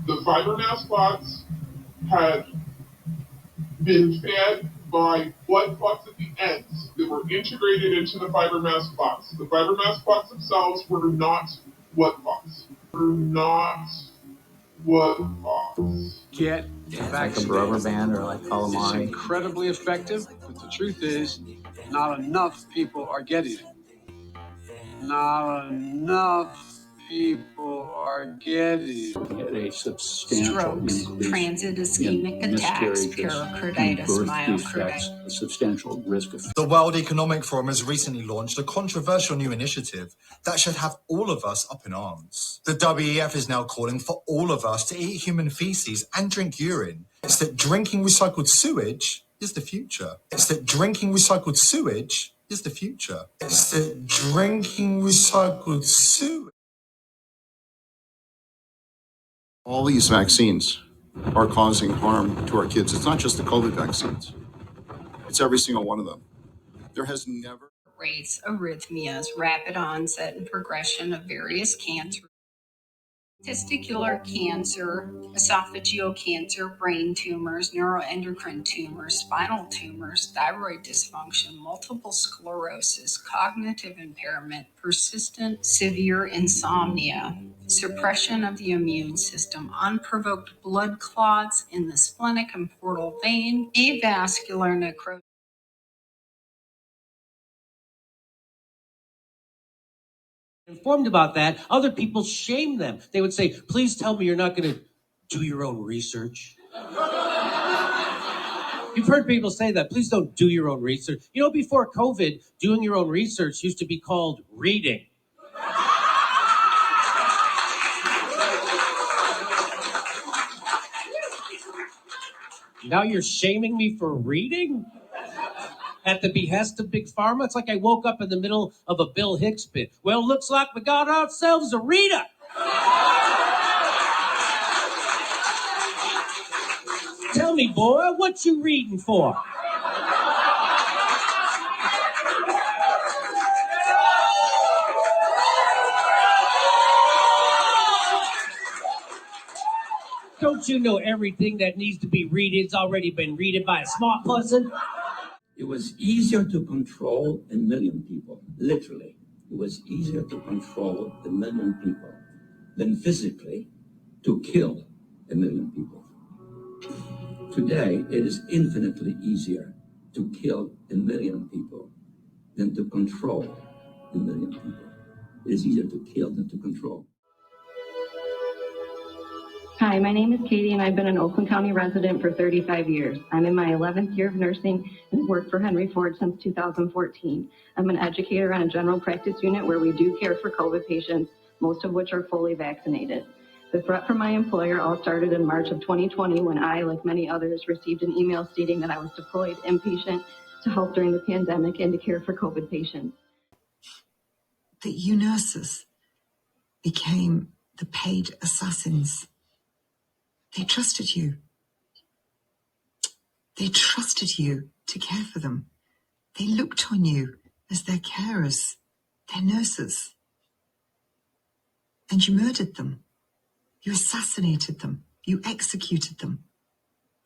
The fiber mask bots had been fed by blood clots at the ends that were integrated into the fiber mask bots. The fiber mask bots themselves were not blood clots. Were not blood clots. Get like a rubber band or like It's calamari. incredibly effective, but the truth is, not enough people are getting it. Not enough people are getting it. Get a substantial strokes, increase transit ischemic attacks, pericarditis, myocarditis. A substantial risk of. The World Economic Forum has recently launched a controversial new initiative that should have all of us up in arms. The WEF is now calling for all of us to eat human feces and drink urine. It's that drinking recycled sewage is the future. It's that drinking recycled sewage is the future. It's that drinking recycled sewage. All these vaccines are causing harm to our kids. It's not just the COVID vaccines. It's every single one of them. There has never... Rates, arrhythmias, rapid onset and progression of various cancers, testicular cancer, esophageal cancer, brain tumors, neuroendocrine tumors, spinal tumors, thyroid dysfunction, multiple sclerosis, cognitive impairment, persistent severe insomnia, suppression of the immune system, unprovoked blood clots in the splenic and portal vein, avascular necrosis. Informed about that, other people shame them. They would say, please tell me you're not going to do your own research. You've heard people say that. Please don't do your own research. You know, before COVID, doing your own research used to be called reading. Now you're shaming me for reading? At the behest of Big Pharma? It's like I woke up in the middle of a Bill Hicks bit. Well, looks like we got ourselves a reader. Tell me, boy, what you reading for? Don't you know everything that needs to be readed's already been readed by a smart person? It was easier to control a million people, literally. It was easier to control a million people than physically to kill a million people. Today, it is infinitely easier to kill a million people than to control a million people. It is easier to kill than to control. Hi, my name is Katie, and I've been an Oakland County resident for 35 years. I'm in my 11th year of nursing and worked for Henry Ford since 2014. I'm an educator on a general practice unit where we do care for COVID patients, most of which are fully vaccinated. The threat from my employer all started in March of 2020 when I, like many others, received an email stating that I was deployed inpatient to help during the pandemic and to care for COVID patients. That you nurses became the paid assassins. They trusted you. They trusted you to care for them. They looked on you as their carers, their nurses. And you murdered them. You assassinated them. You executed them.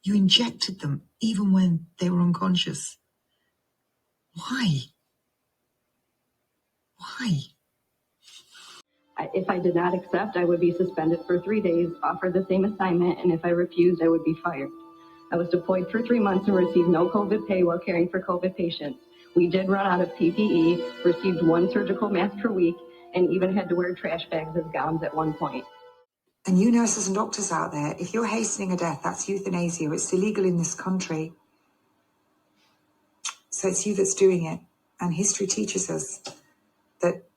You injected them even when they were unconscious. Why? Why? If I did not accept, I would be suspended for 3 days, offered the same assignment, and if I refused, I would be fired. I was deployed for 3 months and received no COVID pay while caring for COVID patients. We did run out of PPE, received 1 surgical mask per week, and even had to wear trash bags as gowns at one point. And you nurses and doctors out there, if you're hastening a death, that's euthanasia. It's illegal in this country. So it's you that's doing it. And history teaches us that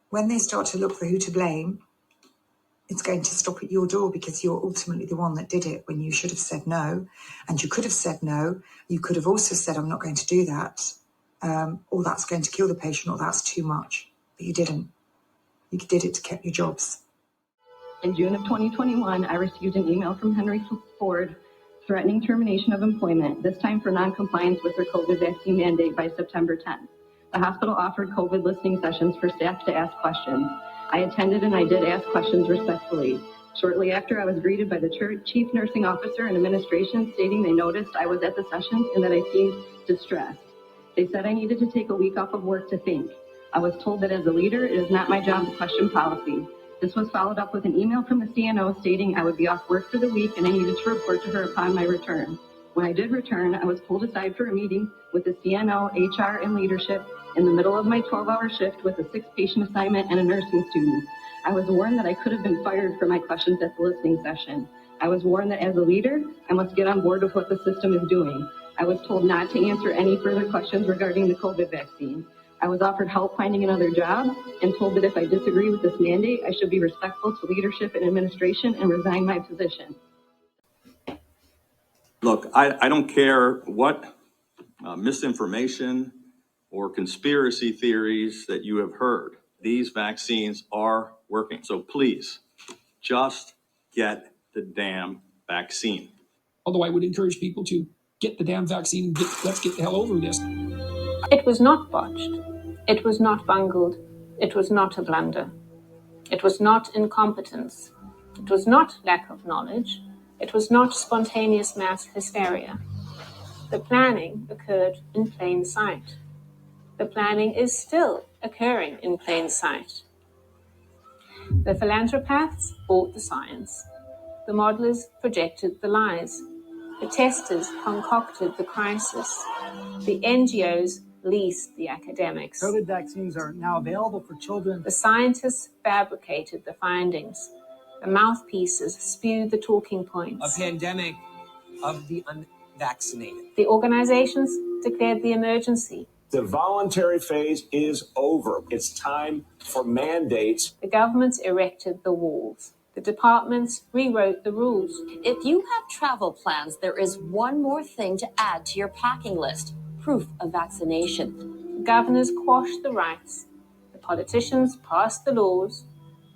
when they start to look for who to blame, it's going to stop at your door because you're ultimately the one that did it when you should have said no. And you could have said no. You could have also said, I'm not going to do that. Or that's going to kill the patient, or that's too much. But you didn't. You did it to keep your jobs. In June of 2021, I received an email from Henry Ford threatening termination of employment, this time for non-compliance with their COVID vaccine mandate by September 10th. The hospital offered COVID listening sessions for staff to ask questions. I attended and I did ask questions respectfully. Shortly after, I was greeted by the chief nursing officer and administration stating they noticed I was at the sessions and that I seemed distressed. They said I needed to take a week off of work to think. I was told that as a leader, it is not my job to question policy. This was followed up with an email from the CNO stating I would be off work for the week and I needed to report to her upon my return. When I did return, I was pulled aside for a meeting with the CNO, HR, and leadership in the middle of my 12-hour shift with a 6-patient assignment and a nursing student. I was warned that I could have been fired for my questions at the listening session. I was warned that as a leader, I must get on board with what the system is doing. I was told not to answer any further questions regarding the COVID vaccine. I was offered help finding another job and told that if I disagree with this mandate, I should be respectful to leadership and administration and resign my position. Look, I don't care what misinformation or conspiracy theories that you have heard. These vaccines are working. So please, just get the damn vaccine. Although I would encourage people to get the damn vaccine and let's get the hell over this. It was not botched. It was not bungled. It was not a blunder. It was not incompetence. It was not lack of knowledge. It was not spontaneous mass hysteria. The planning occurred in plain sight. The planning is still occurring in plain sight. The philanthropaths bought the science. The modelers projected the lies. The testers concocted the crisis. The NGOs leased the academics. COVID vaccines are now available for children. The scientists fabricated the findings. The mouthpieces spewed the talking points. A pandemic of the unvaccinated. The organizations declared the emergency. The voluntary phase is over. It's time for mandates. The governments erected the walls. The departments rewrote the rules. If you have travel plans, there is one more thing to add to your packing list: proof of vaccination. The governors quashed the rights. The politicians passed the laws.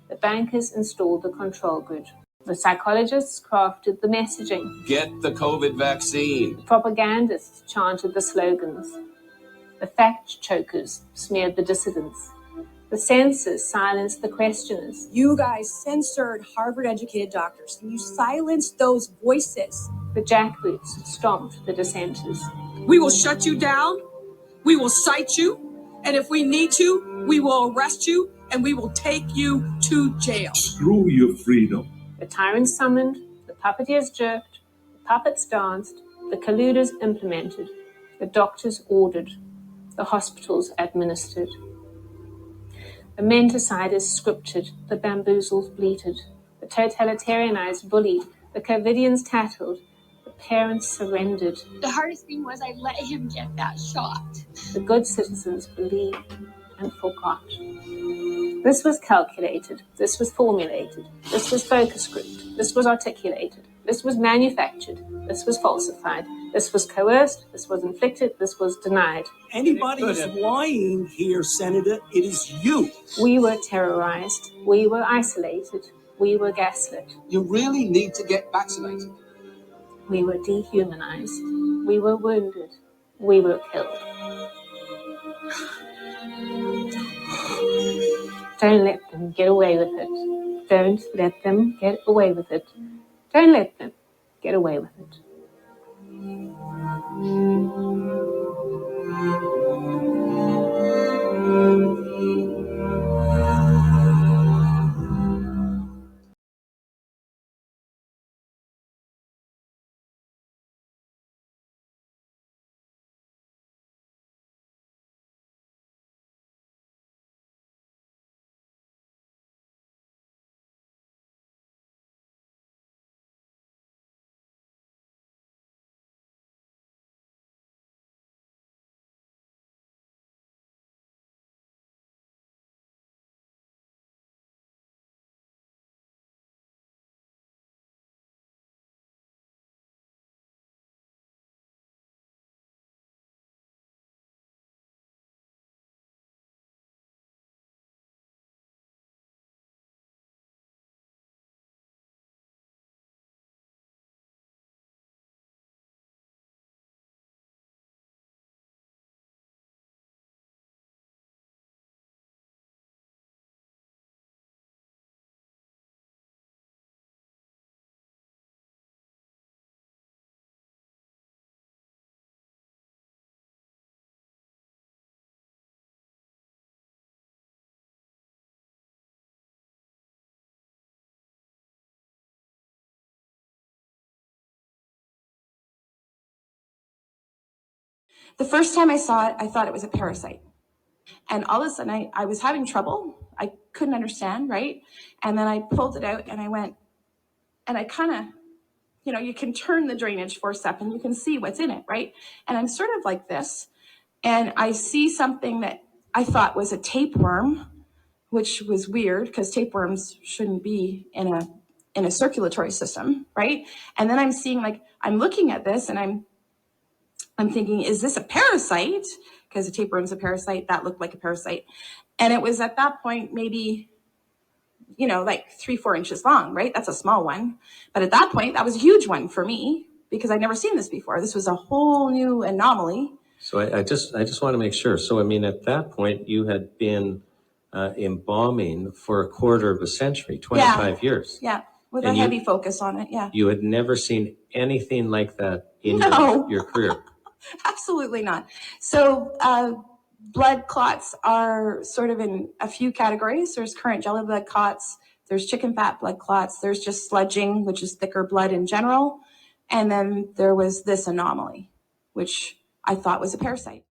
The bankers installed the control grid. The psychologists crafted the messaging. Get the COVID vaccine. The propagandists chanted the slogans. The fact chokers smeared the dissidents. The censors silenced the questioners. You guys censored Harvard-educated doctors, and you silenced those voices. The jackboots stomped the dissenters. We will shut you down. We will cite you. And if we need to, we will arrest you and we will take you to jail. Screw your freedom. The tyrants summoned, the puppeteers jerked, the puppets danced, the colluders implemented, the doctors ordered, the hospitals administered. The mendiciders scripted, the bamboozled bleated, the totalitarianized bullied, the covidians tattled, the parents surrendered. The hardest thing was I let him get that shot. The good citizens believed and forgot. This was calculated, this was formulated, this was focus grouped, this was articulated, this was manufactured, this was falsified, this was coerced, this was inflicted, this was denied. Anybody who's lying here, Senator, it is you. We were terrorized, we were isolated, we were gaslit. You really need to get vaccinated. We were dehumanized, we were wounded, we were killed. Don't let them get away with it. Don't let them get away with it. Don't let them get away with it. The first time I saw it, I thought it was a parasite. And all of a sudden, I was having trouble. I couldn't understand, right? And then I pulled it out and I went, and I kind of, you know, you can turn the drainage forceps and you can see what's in it, right? And I'm sort of like this, and I see something that I thought was a tapeworm, which was weird because tapeworms shouldn't be in a circulatory system, right? And then I'm seeing, like, I'm looking at this and I'm thinking, is this a parasite? Because a tapeworm's a parasite. That looked like a parasite. And it was at that point maybe, you know, like 3-4 inches long, right? That's a small one. But at that point, that was a huge one for me because I'd never seen this before. This was a whole new anomaly. So I just want to make sure. So, I mean, at that point, you had been embalming for a quarter of a century, 25 years. Yeah, with And a heavy focus on it, yeah. You had never seen anything like that in No. your career. Absolutely not. So blood clots are sort of in a few categories. There's current jelly blood clots, there's chicken fat blood clots, there's just sludging, which is thicker blood in general. And then there was this anomaly, which I thought was a parasite.